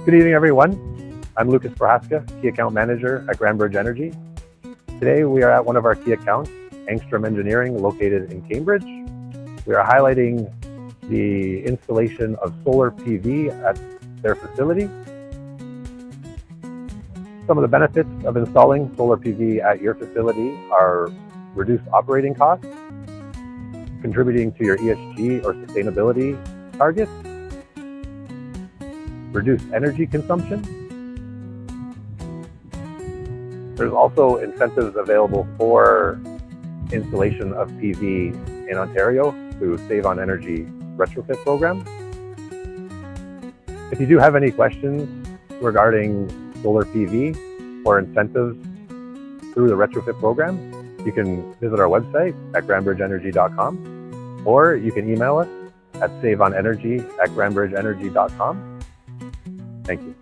Good evening, everyone. I'm Lucas Prohaska, Key Account Manager at GrandBridge Energy. Today, we are at one of our key accounts, Angstrom Engineering, located in Cambridge. We are highlighting the installation of solar PV at their facility. Some of the benefits of installing solar PV at your facility are reduced operating costs, contributing to your ESG or sustainability targets, reduced energy consumption. There's also incentives available for installation of PV in Ontario through SaveOnEnergy Retrofit program. If you do have any questions regarding solar PV or incentives through the Retrofit program, you can visit our website at grandbridgeenergy.com, or you can email us at SaveOnEnergy@grandbridgeenergy.com. Thank you.